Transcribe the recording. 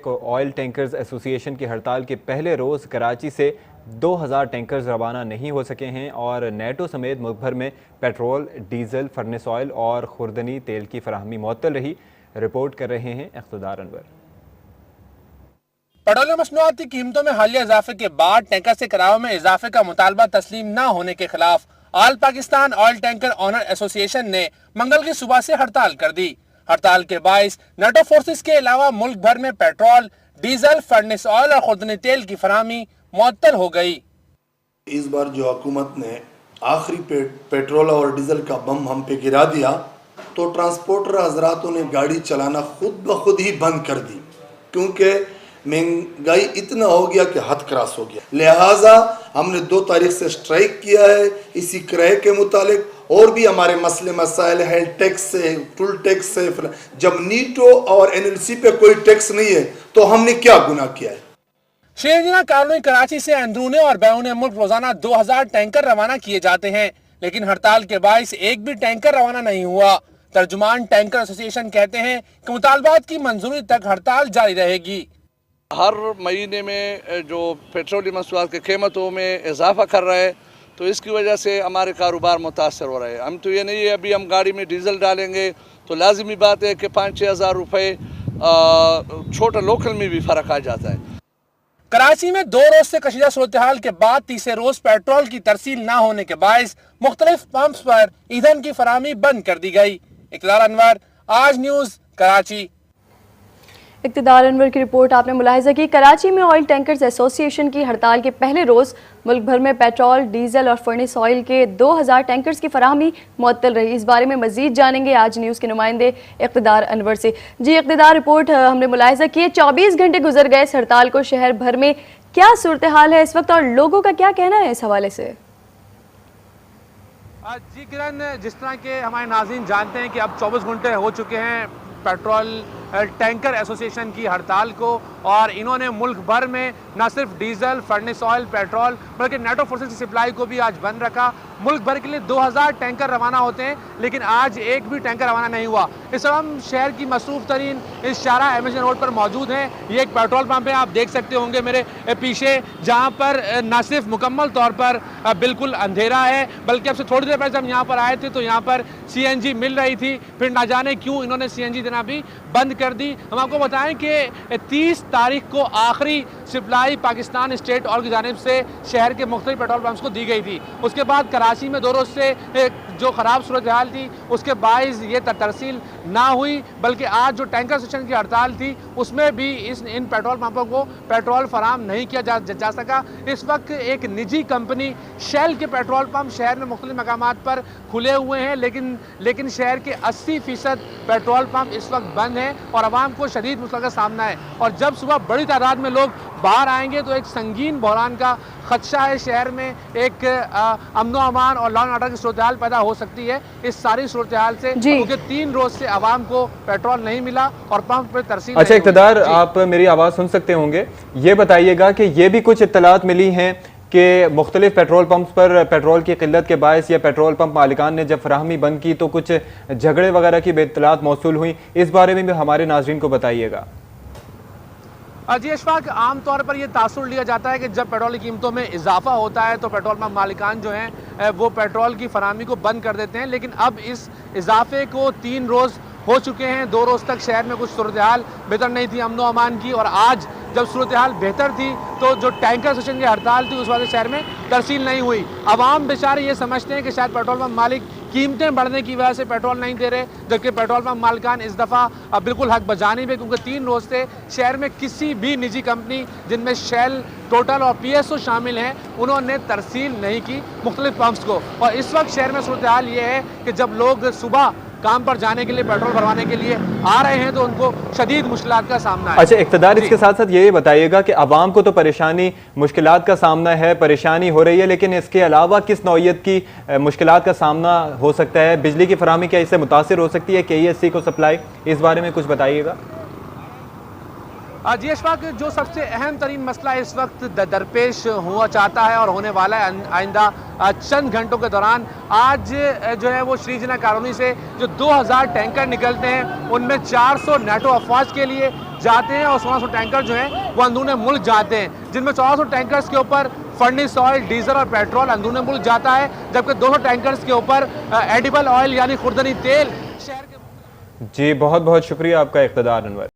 Oil tankers association की हड़ताल के पहले रोज़ कराची से 2000 टैंकर्स रवाना नहीं हो सके हैं और नेटो समेत मुल्क भर में पेट्रोल, डीजल, फर्नेस ऑयल और खुर्दनी तेल की फराहमी मुअत्तल रही। रिपोर्ट कर रहे हैं इख्तिदार अनवर। पेट्रोलियम मसनूआत की कीमतों में हालिया इजाफे के बाद टैंकर से किरायों में इजाफे का मुतालबा तस्लीम न होने के खिलाफ all Pakistan oil tanker owner association ने मंगल की सुबह से हड़ताल कर दी। हड़ताल के बाइस नेटो फोर्सेस के अलावा मुल्क भर में पेट्रोल, डीजल, फर्नेस ऑयल और खुर्दनी तेल की फराहमी मुअत्तल हो गई। इस बार जो हुकूमत ने आखिरी पेट्रोल और डीजल का बम हम पे गिरा दिया तो ट्रांसपोर्टर हजरातों ने गाड़ी चलाना खुद ब खुद ही बंद कर दी, क्योंकि महंगाई इतना हो गया कि हद क्रॉस हो गया। लिहाजा हमने 2 तारीख से स्ट्राइक किया है इसी किराए के मुतालिक। और भी हमारे मसले मसाइल हैं, टैक्स से, टूल टैक्स से। जब नीटो और एनएलसी पे कोई टैक्स नहीं है तो हमने क्या गुनाह किया है। शेरजीना कॉलोनी कराची से अंदरूने और बैरूने मुल्क रोजाना 2000 टैंकर रवाना किए जाते हैं, लेकिन हड़ताल के बाइस एक भी टैंकर रवाना नहीं हुआ। तर्जुमान टैंकर एसोसिएशन कहते हैं कि मुतालबात की मंजूरी तक हड़ताल जारी रहेगी। हर महीने में जो पेट्रोलियम मसनूआत की कीमतों में इजाफा कर रहा है तो इसकी वजह से हमारे कारोबार मुतासर हो रहे हैं। हम तो ये नहीं है अभी हम गाड़ी में डीजल डालेंगे तो लाजिमी बात है कि 5-6 हज़ार रुपये छोटा लोकल में भी फ़र्क आ जाता है। कराची में 2 रोज से कशीदा सूरत हाल के बाद तीसरे रोज पेट्रोल की तरसील न होने के बायस मुख्तलिफ पंप्स पर ईंधन की फराहमी बंद कर दी गई। इख्तिदार अनवर, आज न्यूज़, कराची। इख्तिदार अनवर की रिपोर्ट आपने मुलाहिजा की। कराची में ऑयल टैंकर्स एसोसिएशन की हड़ताल के पहले रोज़ मुल्क भर में पेट्रोल, डीजल और फर्नेस ऑयल के 2000 टैंकर्स की फराहमी मुअत्तल रही। इस बारे में मजीद जानेंगे आज न्यूज़ के नुमाइंदे इख्तिदार अनवर से। जी इख्तिदार, रिपोर्ट हमने मुलाहिजा की है, 24 घंटे गुजर गए इस हड़ताल को, शहर भर में क्या सूरत हाल है इस वक्त और लोगों का क्या कहना है इस हवाले से? जी किरण, जिस तरह के हमारे नाज़रीन जानते हैं कि अब 24 घंटे हो चुके हैं पेट्रोल टैंकर एसोसिएशन की हड़ताल को, और इन्होंने मुल्क भर में न सिर्फ डीजल, फर्नेस ऑयल, पेट्रोल बल्कि नेटो फोर्सेस की सप्लाई को भी आज बंद रखा। मुल्क भर के लिए 2000 टैंकर रवाना होते हैं, लेकिन आज एक भी टैंकर रवाना नहीं हुआ। इस वक्त हम शहर की मसरूफ़ तरीन इस शारा एमेजन रोड पर मौजूद हैं। ये एक पेट्रोल पंप है, आप देख सकते होंगे मेरे पीछे, जहाँ पर न सिर्फ मुकम्मल तौर पर बिल्कुल अंधेरा है, बल्कि अब से थोड़ी देर पहले जब यहाँ पर आए थे तो यहाँ पर CNG मिल रही थी, फिर ना जाने क्यों इन्होंने CNG देना भी बंद कर दी। हम आपको बताएं कि 30 तारीख को आखिरी सप्लाई पाकिस्तान स्टेट ऑयल की जानिब से शहर के मुख्तलिफ पेट्रोल पंप्स को दी गई थी। उसके बाद कराची में 2 रोज़ से जो ख़राब सूरत हाल थी उसके बाइस ये तरसील ना हुई, बल्कि आज जो टैंकर एसोसिएशन की हड़ताल थी उसमें भी इन पेट्रोल पंपों को पेट्रोल फराहम नहीं किया जा सका। इस वक्त एक निजी कंपनी शेल के पेट्रोल पंप शहर में मुख्तलिफ मकामात पर खुले हुए हैं, लेकिन शहर के 80% पेट्रोल पंप इस वक्त बंद हैं और आवाम को शदीद मुश्किल का सामना है। और जब सुबह बड़ी तादाद में लोग बाहर आएंगे तो एक संगीन बहरान का खदशा है, शहर में एक अमन व अमान और लॉ एंड ऑर्डर की सूरत हाल पैदा हो सकती है इस सारी सूरत हाल से, क्योंकि 3 रोज से आवाम को पेट्रोल नहीं मिला और पंप पर तरसील। अच्छा इख्तिदार, आप मेरी आवाज़ सुन सकते होंगे, ये बताइएगा कि ये भी कुछ इत्तलात मिली हैं कि मुख्तलिफ पेट्रोल पंप्स पर पेट्रोल की किल्लत के बायस या पेट्रोल पंप मालिकान ने जब फराहमी बंद की तो कुछ झगड़े वगैरह की इत्तलात मौसूल हुई, इस बारे में भी हमारे नाज़रीन को बताइएगा। जी अशफाक, आम तौर पर यह तासुर लिया जाता है कि जब पेट्रोल की कीमतों में इजाफा होता है तो पेट्रोल पंप मालिकान जो हैं वो पेट्रोल की फराहमी को बंद कर देते हैं, लेकिन अब इस इजाफे को 3 रोज़ हो चुके हैं। 2 रोज़ तक शहर में कुछ सूरत हाल बेहतर नहीं थी अमन व अमान की, और आज जब सूरत हाल बेहतर थी तो जो टैंकर एसोसिएशन की हड़ताल थी उस वजह से शहर में तरसील नहीं हुई। आवाम बेचारे ये समझते हैं कि शायद पेट्रोल पंप मालिक कीमतें बढ़ने की वजह से पेट्रोल नहीं दे रहे, जबकि पेट्रोल पंप मालिकान इस दफ़ा बिल्कुल हक बजानिब है, क्योंकि 3 रोज़ से शहर में किसी भी निजी कंपनी जिनमें शेल, टोटल और PSO शामिल हैं उन्होंने तरसील नहीं की मुख्तलिफ पंप्स को। और इस वक्त शहर में सूरत हाल ये है कि जब लोग सुबह काम पर जाने के लिए, पेट्रोल भरवाने के लिए आ रहे हैं तो उनको शदीद मुश्किलात का सामना है। अच्छा इख्तिदार, इसके साथ साथ ये बताइएगा कि आवाम को तो परेशानी, मुश्किलात का सामना है, परेशानी हो रही है, लेकिन इसके अलावा किस नौइयत की मुश्किलात का सामना हो सकता है? बिजली की फराहमी क्या इससे मुतासिर हो सकती है, KESC को सप्लाई, इस बारे में कुछ बताइएगा। जी अशफाक, जो सबसे अहम तरीन मसला इस वक्त दरपेश हुआ चाहता है और होने वाला है आइंदा चंद घंटों के दौरान, आज जो है वो श्रीजना कॉलोनी से जो 2000 टैंकर निकलते हैं उनमें 400 नेटो अफवाज के लिए, जाते हैं और 1600 टैंकर जो हैं वो अंदरूनी मुल्क जाते हैं, जिनमें 1400 टैंकर्स के ऊपर फर्नेस ऑयल, डीजल और पेट्रोल अंदरूनी मुल्क जाता है, जबकि 200 टैंकर्स के ऊपर एडिबल ऑयल यानी खुर्दनी तेल शहर के। जी बहुत बहुत शुक्रिया आपका इक़्तिदार अनवर।